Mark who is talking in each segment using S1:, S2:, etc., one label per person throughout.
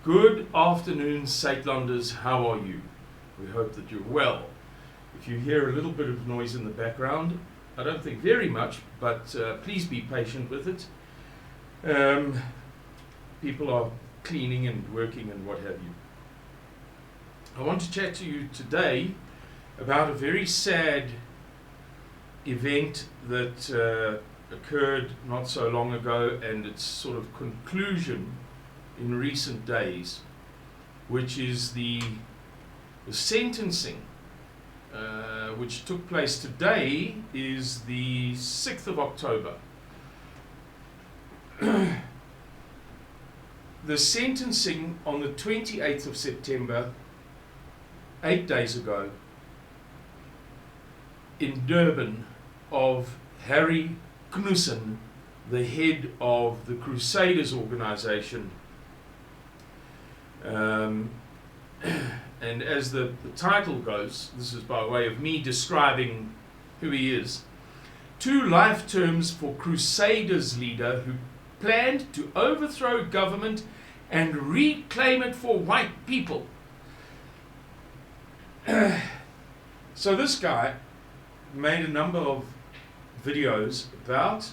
S1: Good afternoon, Saitlanders. How are you? We hope that you're well. If you hear a little bit of noise in the background, I don't think very much, but please be patient with it. People are cleaning and working and what have you. I want to chat to you today about a very sad event that occurred not so long ago, and its sort of conclusion in recent days, which is the sentencing, which took place today, is the 6th of October. The sentencing on the 28th of September, 8 days ago, in Durban, of Harry Knudsen, the head of the Crusaders organization. And as the title goes, this is by way of me describing who he is. 2 life terms for Crusaders leader who planned to overthrow government and reclaim it for white people. So this guy made a number of videos about,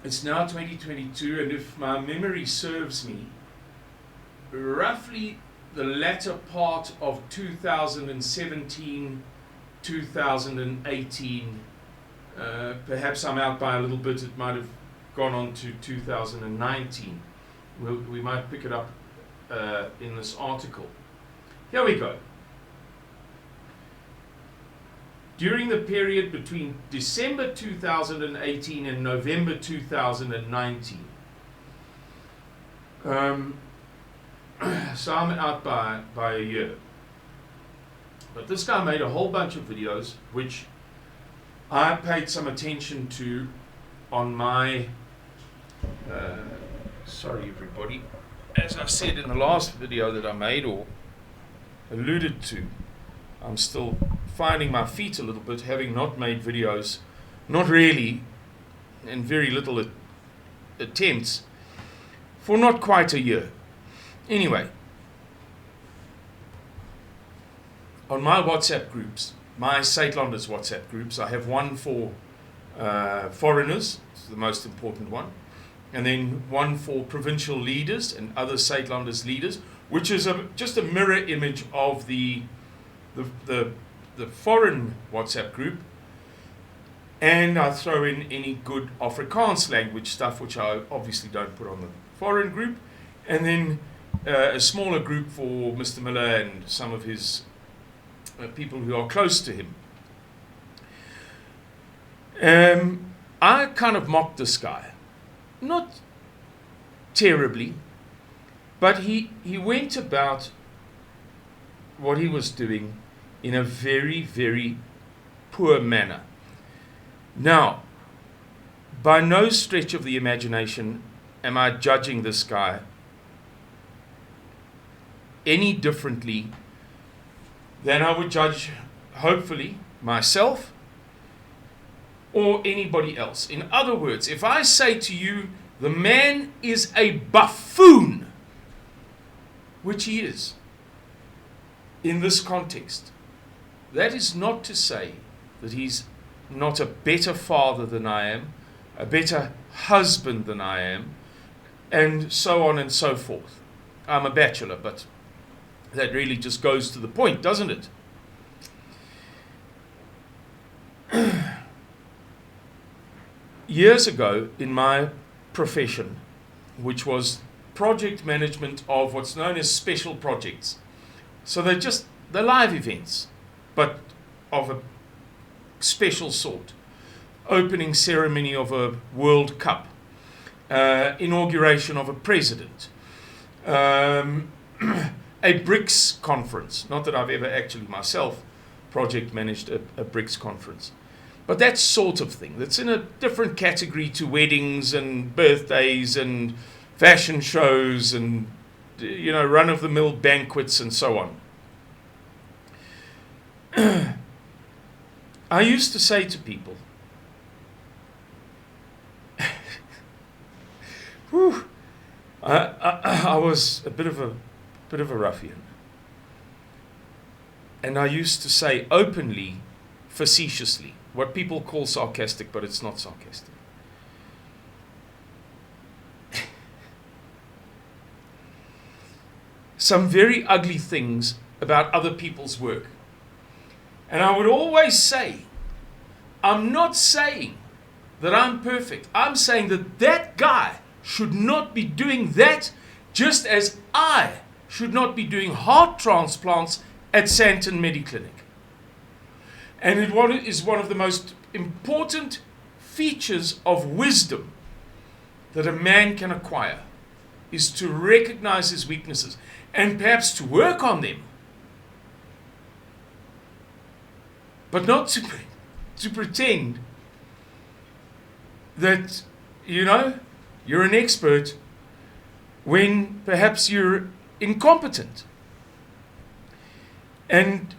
S1: it's now 2022, and if my memory serves me, roughly the latter part of 2017, 2018, perhaps I'm out by a little bit, it might have gone on to 2019. We might pick it up in this article. Here we go. During the period between December 2018 and November 2019, so I'm out by a year. But this guy made a whole bunch of videos, which I paid some attention to on my, sorry everybody, as I said in the last video that I made or alluded to, I'm still finding my feet a little bit, having not made videos, not really, and very little attempts, for not quite a year. Anyway, on my WhatsApp groups, my Saitlanders WhatsApp groups, I have one for foreigners, it's the most important one, and then one for provincial leaders and other Saitlanders leaders, which is just a mirror image of the foreign WhatsApp group, and I throw in any good Afrikaans language stuff, which I obviously don't put on the foreign group, and then a smaller group for Mr. Miller and some of his people who are close to him. I kind of mocked this guy, not terribly, but he went about what he was doing in a very, very poor manner. Now, by no stretch of the imagination am I judging this guy any differently than I would judge, hopefully, myself or anybody else. In other words, if I say to you, the man is a buffoon, which he is in this context, that is not to say that he's not a better father than I am, a better husband than I am, and so on and so forth. I'm a bachelor, but that really just goes to the point, doesn't it? Years ago, in my profession, which was project management of what's known as special projects. So they're live events, but of a special sort. Opening ceremony of a World Cup, inauguration of a president, a BRICS conference. Not that I've ever actually myself project managed a BRICS conference, but that sort of thing. That's in a different category to weddings and birthdays and fashion shows and, run-of-the-mill banquets and so on. I used to say to people, I was a bit of a ruffian. And I used to say openly, facetiously, what people call sarcastic, but it's not sarcastic. Some very ugly things about other people's work. And I would always say, I'm not saying that I'm perfect. I'm saying that that guy should not be doing that, just as I should not be doing heart transplants at Sandton Mediclinic. And it is one of the most important features of wisdom that a man can acquire, is to recognize his weaknesses and perhaps to work on them, but not to pretend that, you're an expert when perhaps you're incompetent. And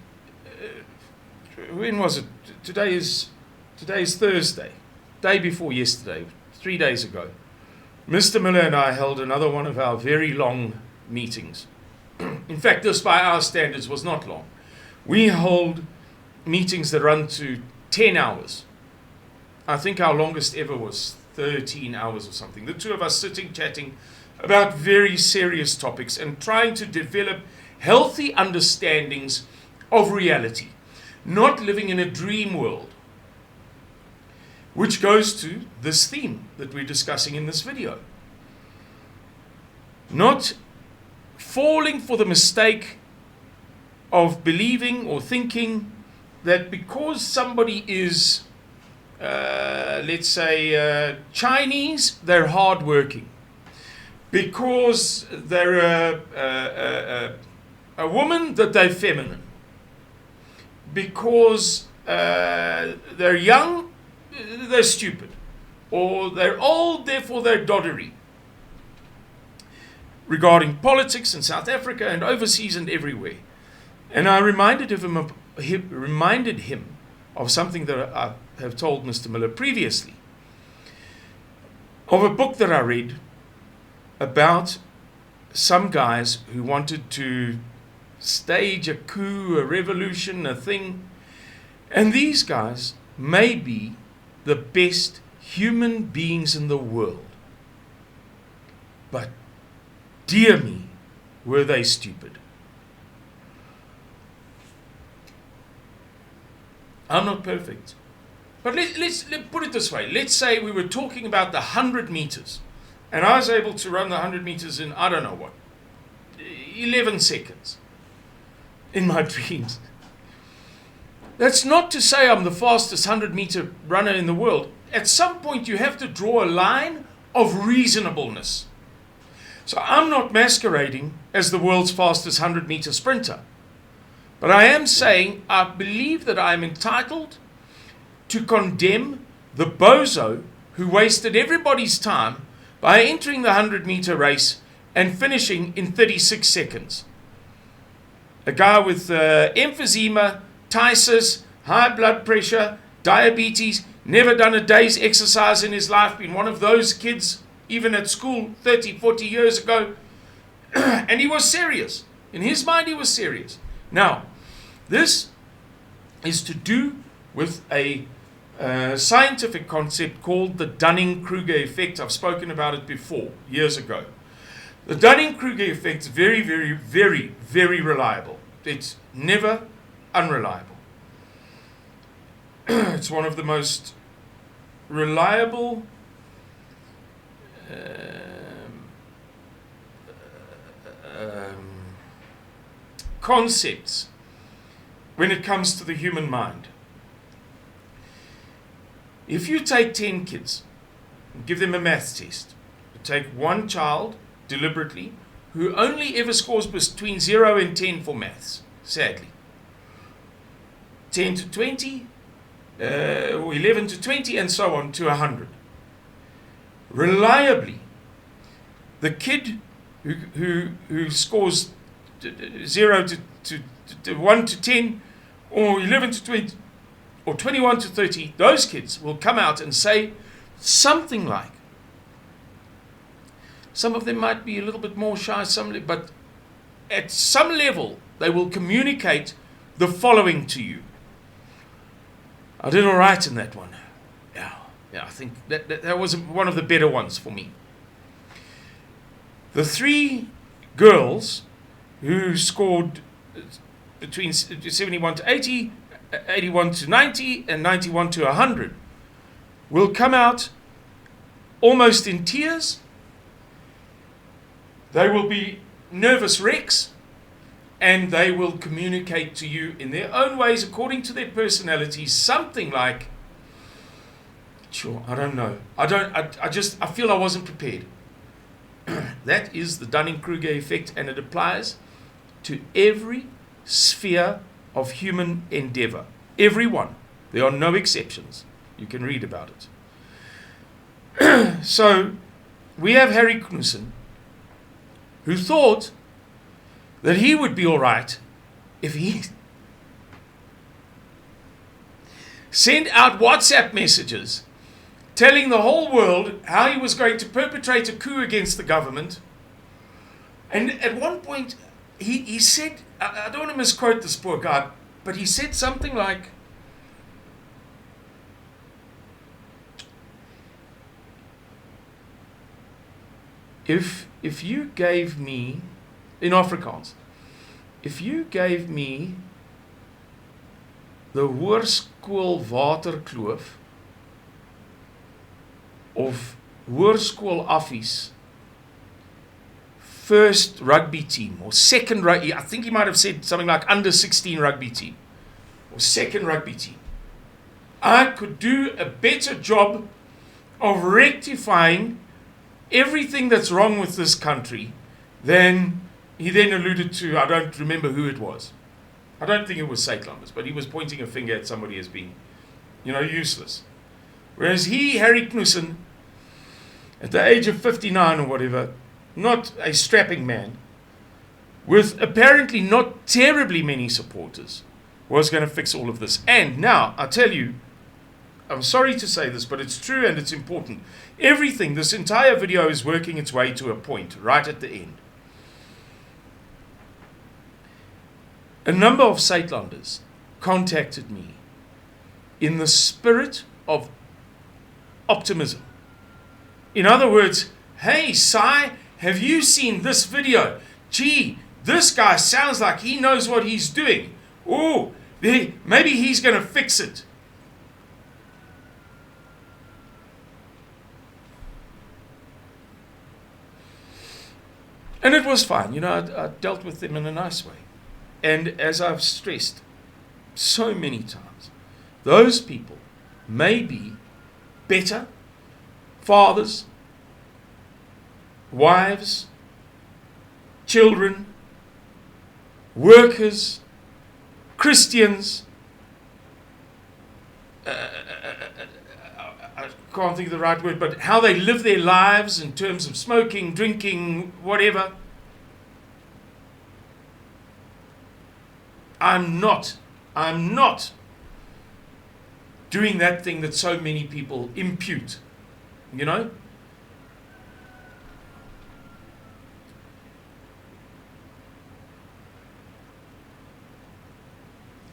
S1: when was it? Today is Thursday, day before yesterday, 3 days ago. Mr. Miller and I held another one of our very long meetings. In fact, this by our standards was not long. We hold meetings that run to 10 hours. I think our longest ever was 13 hours or something. The two of us sitting, chatting about very serious topics and trying to develop healthy understandings of reality, not living in a dream world, which goes to this theme that we're discussing in this video. Not falling for the mistake of believing or thinking that because somebody is, let's say, Chinese, they're hardworking. Because they're a woman, that they're feminine. Because they're young, they're stupid. Or they're old, therefore they're doddery. Regarding politics in South Africa and overseas and everywhere. And I reminded him of something that I have told Mr. Miller previously. Of a book that I read about some guys who wanted to stage a coup, a revolution, a thing. And these guys may be the best human beings in the world. But dear me, were they stupid. I'm not perfect. But let's put it this way. Let's say we were talking about the 100 meters. And I was able to run the 100 meters in, I don't know what, 11 seconds in my dreams. That's not to say I'm the fastest 100-meter runner in the world. At some point, you have to draw a line of reasonableness. So I'm not masquerading as the world's fastest 100-meter sprinter. But I am saying I believe that I am entitled to condemn the bozo who wasted everybody's time by entering the 100-meter race and finishing in 36 seconds. A guy with emphysema, ptysis, high blood pressure, diabetes, never done a day's exercise in his life, been one of those kids, even at school 30, 40 years ago, and he was serious. In his mind, he was serious. Now, this is to do with a scientific concept called the Dunning-Kruger effect. I've spoken about it before, years ago. The Dunning-Kruger effect is very, very, very, very reliable. It's never unreliable. It's one of the most reliable concepts when it comes to the human mind. If you take 10 kids and give them a maths test, you take one child deliberately who only ever scores between 0 and 10 for maths, sadly. 10 to 20, or 11 to 20, and so on to 100. Reliably, the kid who scores 0 to 1 to 10, or 11 to 20, or 21 to 30, those kids will come out and say something like, Some of them might be a little bit more shy, but at some level, they will communicate the following to you. I did all right in that one. Yeah, I think that was one of the better ones for me. The 3 girls who scored between 71 to 80, 81 to 90, and 91 to 100 will come out almost in tears. They will be nervous wrecks, and they will communicate to you in their own ways, according to their personalities, something like, sure, I don't know. I feel I wasn't prepared. That is the Dunning-Kruger effect, and it applies to every sphere of human endeavor. Every one. There are no exceptions. You can read about it. So, we have Harry Knudsen, who thought that he would be all right if he sent out WhatsApp messages telling the whole world how he was going to perpetrate a coup against the government. And at one point, he said, I don't want to misquote this poor guy, but he said something like, if you gave me, in Afrikaans, if you gave me the Hoërskool Waterkloof of Hoërskool Affies first rugby team or second rugby, I think he might have said something like under 16 rugby team or second rugby team, I could do a better job of rectifying everything that's wrong with this country than he then alluded to. I don't remember who it was. I don't think it was Saitlanders, but he was pointing a finger at somebody as being, useless. Whereas he, Harry Knudsen, at the age of 59 or whatever, not a strapping man, with apparently not terribly many supporters, was going to fix all of this. And now, I tell you, I'm sorry to say this, but it's true and it's important. Everything, this entire video is working its way to a point, right at the end. A number of Saitlanders contacted me in the spirit of optimism. In other words, hey, Sai, have you seen this video? Gee, this guy sounds like he knows what he's doing. Oh, maybe he's going to fix it. And it was fine. I dealt with them in a nice way. And as I've stressed so many times, those people may be better fathers, wives, children, workers, Christians. I can't think of the right word, but how they live their lives in terms of smoking, drinking, whatever. I'm not doing that thing that so many people impute,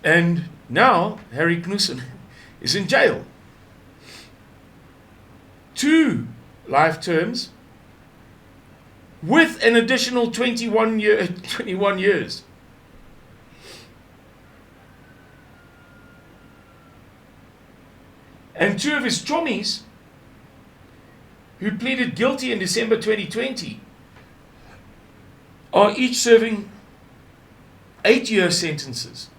S1: And now Harry Knudsen is in jail. 2 life terms with an additional 21 years. And 2 of his chommies, who pleaded guilty in December 2020, are each serving 8-year sentences.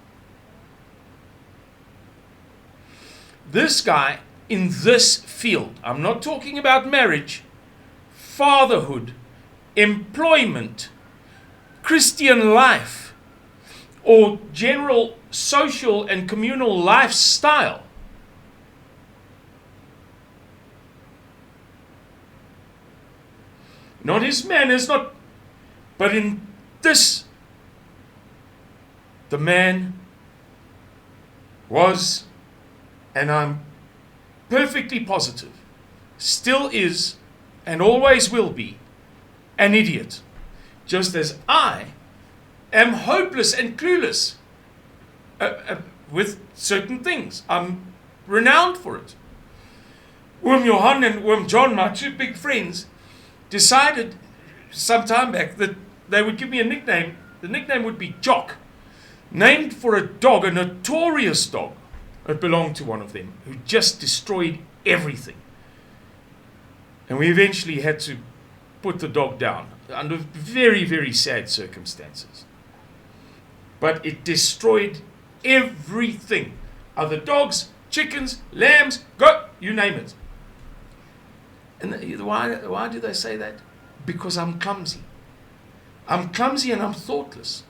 S1: This guy in this field, I'm not talking about marriage, fatherhood, employment, Christian life, or general social and communal lifestyle. Not his manners, but in this, the man was, and I'm perfectly positive, still is, and always will be, an idiot, just as I am hopeless and clueless with certain things. I'm renowned for it. Oom Johan and Oom John, my two big friends, decided some time back that they would give me a nickname. The nickname would be Jock, named for a dog, a notorious dog. It belonged to one of them, who just destroyed everything. And we eventually had to put the dog down under very, very sad circumstances. But it destroyed everything. Other dogs, chickens, lambs, goat, you name it. And why do they say that? Because I'm clumsy. I'm clumsy and I'm thoughtless.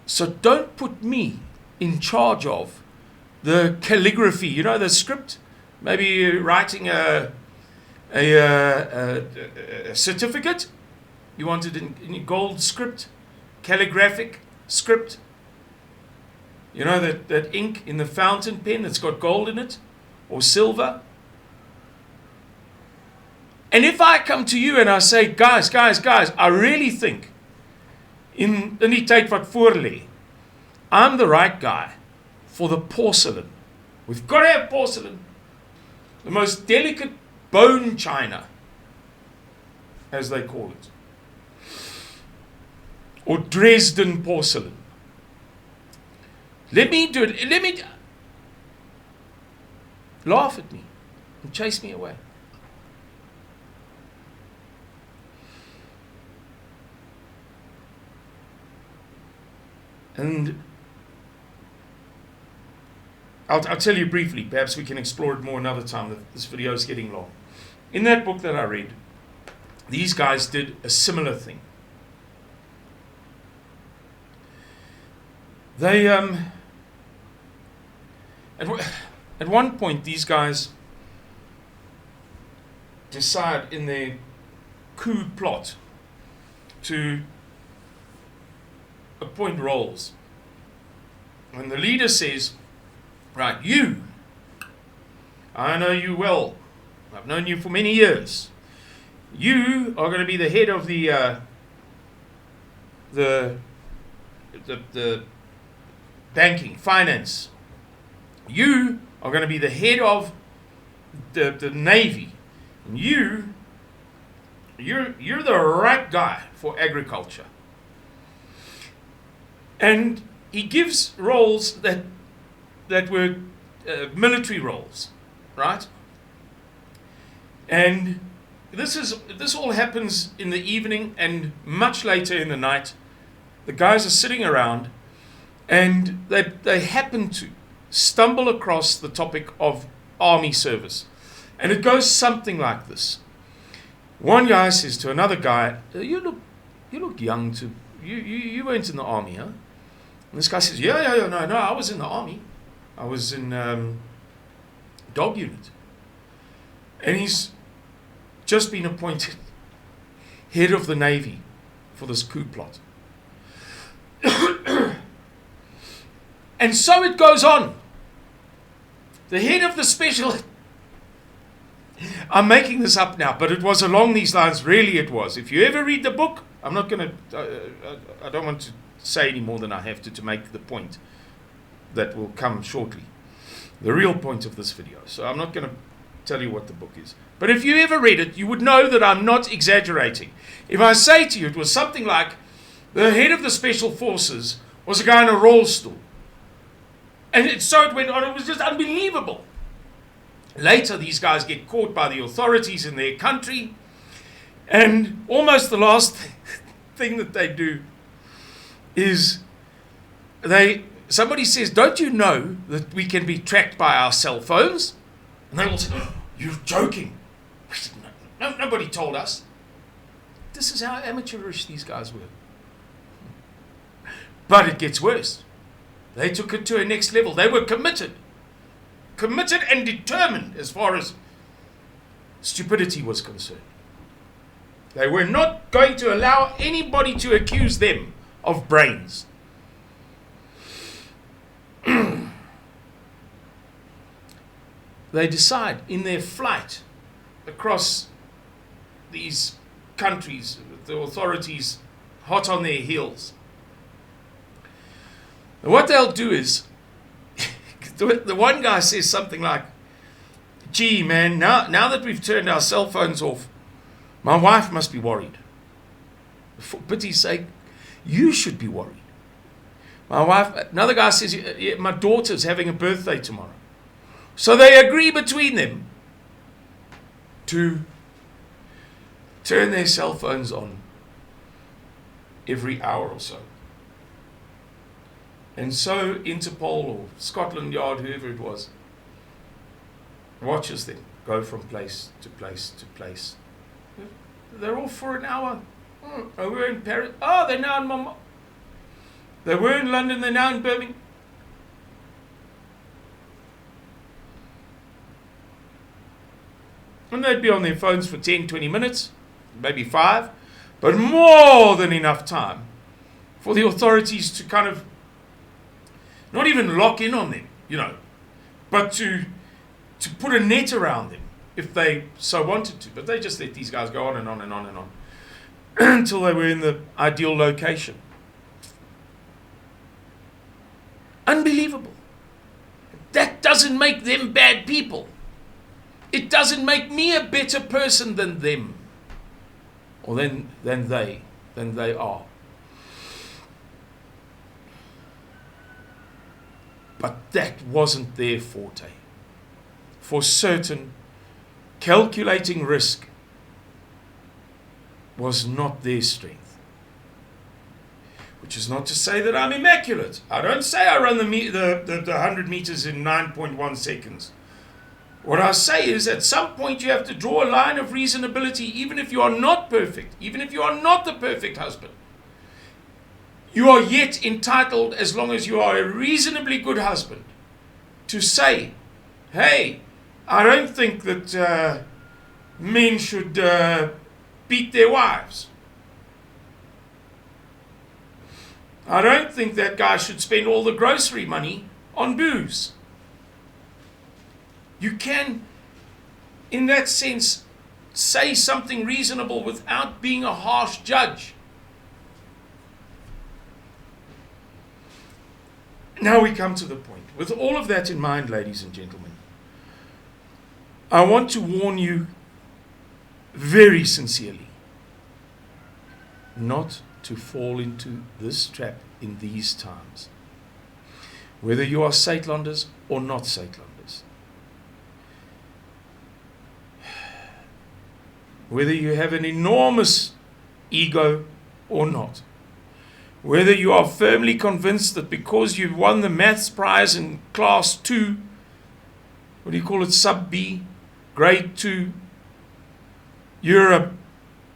S1: So don't put me in charge of the calligraphy, you know, the script. Maybe writing a certificate. You want it in gold script, calligraphic script. You know, that ink in the fountain pen that's got gold in it, or silver. And if I come to you and I say, guys, I really think in die tyd wat voorlê, I'm the right guy for the porcelain. We've got to have porcelain. The most delicate bone china, as they call it. Or Dresden porcelain. Let me do it. Let me laugh at me and chase me away. And I'll tell you briefly, perhaps we can explore it more another time. This video is getting long. In that book that I read, these guys did a similar thing. They, at one point, these guys decide in their coup plot to appoint roles. And the leader says, right, you, I know you well. I've known you for many years. You are going to be the head of the banking, finance. You are going to be the head of the Navy. And you're the right guy for agriculture. And he gives roles that were military roles, right? And this all happens in the evening, and much later in the night, the guys are sitting around, and they happen to stumble across the topic of army service, and it goes something like this. One guy says to another guy, "You look young to you weren't in the army, huh?" And this guy says, "No, I was in the army. I was in dog unit." And he's just been appointed head of the Navy for this coup plot. And so it goes on. The head of the special... I'm making this up now, but it was along these lines. Really it was. If you ever read the book, I'm not going to... I don't want to say any more than I have to make the point that will come shortly. The real point of this video. So I'm not going to tell you what the book is. But if you ever read it, you would know that I'm not exaggerating. If I say to you it was something like, the head of the special forces was a guy in a roll stool. And so it went on. It was just unbelievable. Later, these guys get caught by the authorities in their country. And almost the last thing that they do is somebody says, "Don't you know that we can be tracked by our cell phones?" And they will say, "Oh, you're joking." We said, "No, nobody told us." This is how amateurish these guys were. But it gets worse. They took it to a next level. They were committed and determined as far as stupidity was concerned. They were not going to allow anybody to accuse them of brains. They decide in their flight across these countries, the authorities hot on their heels. And what they'll do is, the one guy says something like, gee man, now that we've turned our cell phones off, my wife must be worried. For pity's sake, you should be worried. My wife, another guy says, yeah, my daughter's having a birthday tomorrow. So they agree between them to turn their cell phones on every hour or so. And so Interpol or Scotland Yard, whoever it was, watches them go from place to place to place. They're off for an hour. Oh, we're in Paris. Oh, they're now in Montmartre. They were in London, they're now in Birmingham. And they'd be on their phones for 10, 20 minutes, maybe 5, but more than enough time for the authorities to kind of not even lock in on them, but to put a net around them if they so wanted to. But they just let these guys go on and on and on and on until they were in the ideal location. Unbelievable. That doesn't make them bad people. It doesn't make me a better person than them, or than they are. But that wasn't their forte. For certain, calculating risk was not their strength. Which is not to say that I'm immaculate. I don't say I run the 100 meters in 9.1 seconds. What I say is at some point you have to draw a line of reasonability, even if you are not perfect, even if you are not the perfect husband. You are yet entitled, as long as you are a reasonably good husband, to say, hey, I don't think that men should beat their wives. I don't think that guy should spend all the grocery money on booze. You can, in that sense, say something reasonable without being a harsh judge. Now we come to the point. With all of that in mind, ladies and gentlemen, I want to warn you very sincerely not to fall into this trap in these times. Whether you are Saitlanders or not Saitlanders. Whether you have an enormous ego or not. Whether you are firmly convinced that because you've won the maths prize in class 2, what do you call it, sub B, grade 2, you're a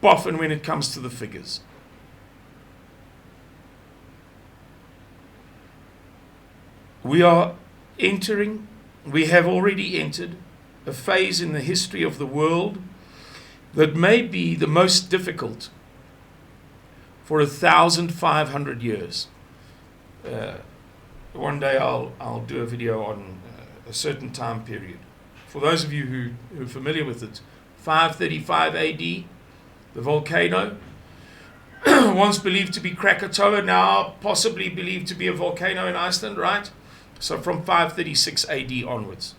S1: boffin when it comes to the figures. We have already entered a phase in the history of the world that may be the most difficult for 1,500 years. One day I'll do a video on a certain time period. For those of you who are familiar with it, 535 AD, the volcano, once believed to be Krakatoa, now possibly believed to be a volcano in Iceland, right? So from 536 AD onwards.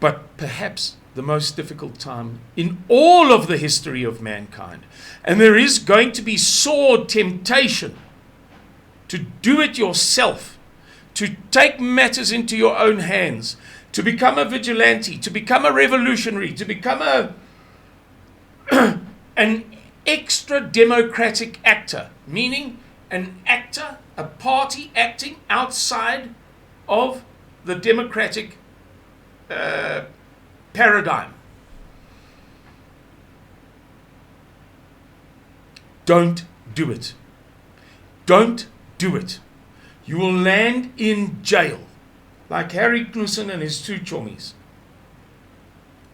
S1: But perhaps the most difficult time in all of the history of mankind. And there is going to be sore temptation to do it yourself, to take matters into your own hands, to become a vigilante, to become a revolutionary, to become an extra democratic actor, meaning an actor, a party acting outside of the democratic paradigm. Don't do it. Don't do it. You will land in jail, like Harry Knudsen and his 2 chommies,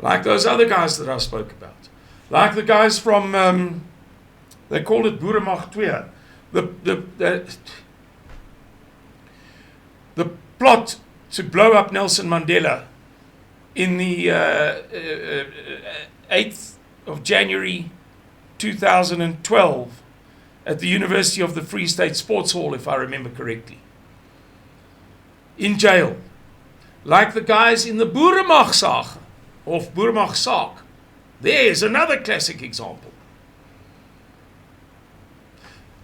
S1: like those other guys that I spoke about, like the guys from, they called it Boeremag 2. The plot to blow up Nelson Mandela in the 8th of January 2012 at the University of the Free State Sports Hall, if I remember correctly. In jail. Like the guys in the Boeremagsaak, of Boeremagsaak. There's another classic example.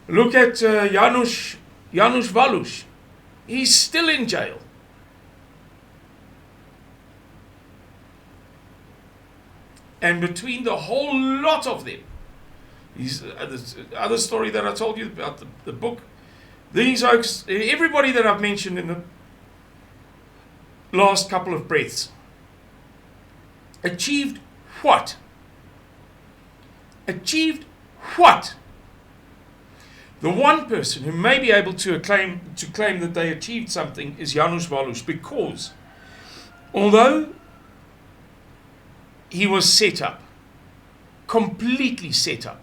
S1: Look at Janusz Valour. He's still in jail. And between the whole lot of them, the other story that I told you about the book, these oaks, everybody that I've mentioned in the last couple of breaths, achieved what? Achieved what? The one person who may be able to claim that they achieved something is Janusz Valour, because although he was set up, completely set up,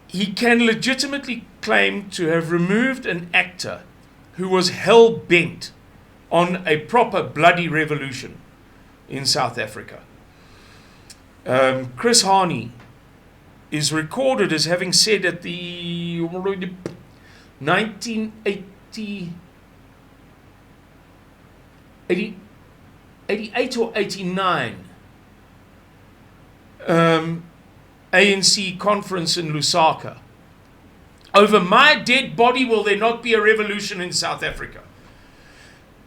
S1: he can legitimately claim to have removed an actor who was hell-bent on a proper bloody revolution in South Africa. Chris Hani is recorded as having said at the 1988 or 89 ANC conference in Lusaka, over my dead body will there not be a revolution in South Africa.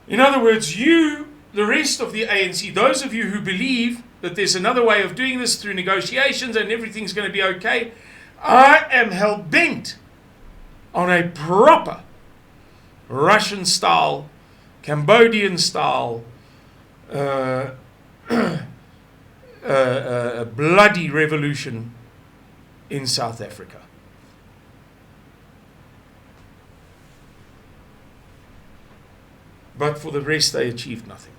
S1: In other words, you, the rest of the ANC, those of you who believe that there's another way of doing this through negotiations and everything's going to be okay, I am hell-bent on a proper Russian-style, Cambodian-style, bloody revolution in South Africa. But for the rest, they achieved nothing.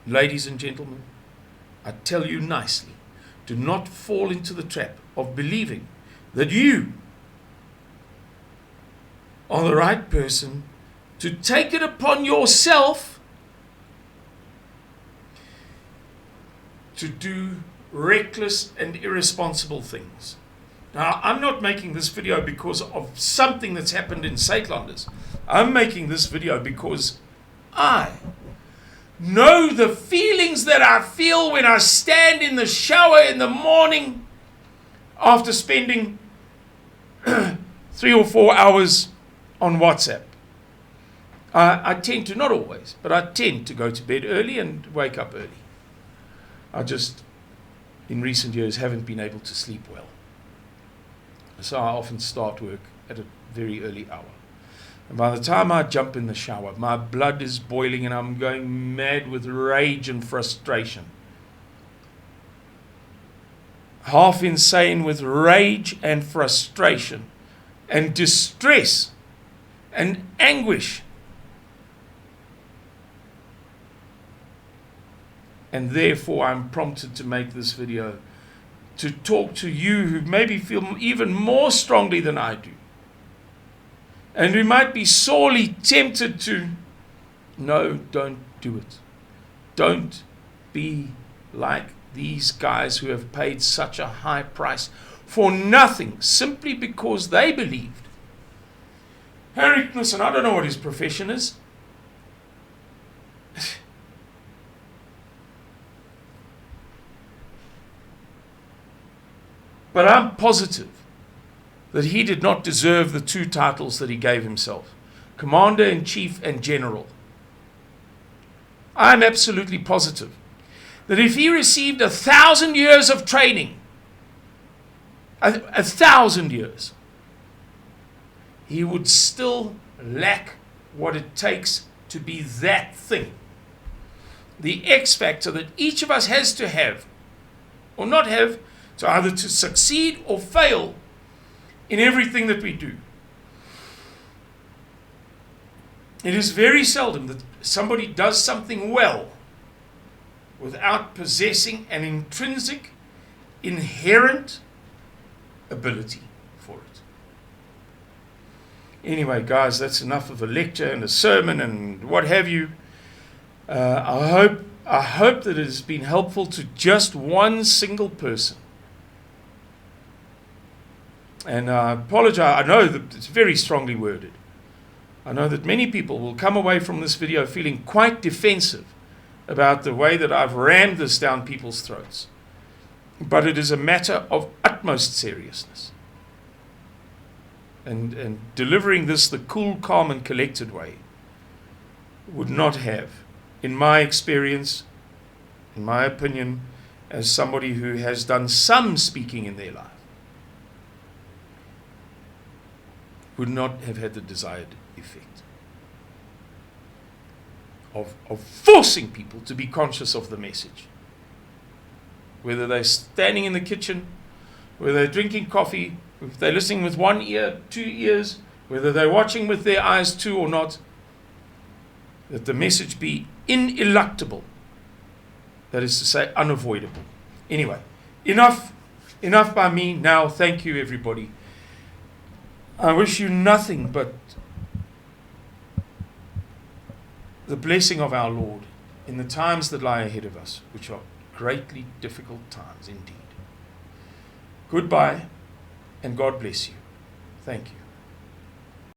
S1: Ladies and gentlemen, I tell you nicely, do not fall into the trap of believing that you are the right person to take it upon yourself to do reckless and irresponsible things. Now, I'm not making this video because of something that's happened in Saitlanders. I'm making this video because I know the feelings that I feel when I stand in the shower in the morning after spending 3 or 4 hours on WhatsApp. I tend to, not always, but I tend to go to bed early and wake up early. I just, in recent years, haven't been able to sleep well. So I often start work at a very early hour. And by the time I jump in the shower, my blood is boiling and I'm going mad with rage and frustration. Half insane with rage and frustration and distress and anguish. And therefore I'm prompted to make this video to talk to you who maybe feel even more strongly than I do. And who might be sorely tempted to, no, don't do it. Don't be like these guys who have paid such a high price for nothing, simply because they believed. Harry Knudsen, I don't know what his profession is. But I'm positive that he did not deserve the 2 titles that he gave himself, Commander-in-Chief and General. I'm absolutely positive that if he received 1,000 years of training, 1,000 years, he would still lack what it takes to be that thing. The X factor that each of us has to have, or not have, to either to succeed or fail in everything that we do. It is very seldom that somebody does something well without possessing an intrinsic, inherent ability for it. Anyway, guys, that's enough of a lecture and a sermon and what have you. I hope that it has been helpful to just one single person. And I apologize. I know that it's very strongly worded. I know that many people will come away from this video feeling quite defensive about the way that I've rammed this down people's throats. But it is a matter of utmost seriousness. And delivering this the cool, calm, and collected way would not have, in my experience, in my opinion, as somebody who has done some speaking in their life, would not have had the desired effect of forcing people to be conscious of the message. Whether they're standing in the kitchen, whether they're drinking coffee, if they're listening with one ear, 2 ears, whether they're watching with their eyes too or not, that the message be ineluctable. That is to say, unavoidable. Anyway, enough by me now. Thank you, everybody. I wish you nothing but the blessing of our Lord in the times that lie ahead of us, which are greatly difficult times indeed. Goodbye, and God bless you. Thank you.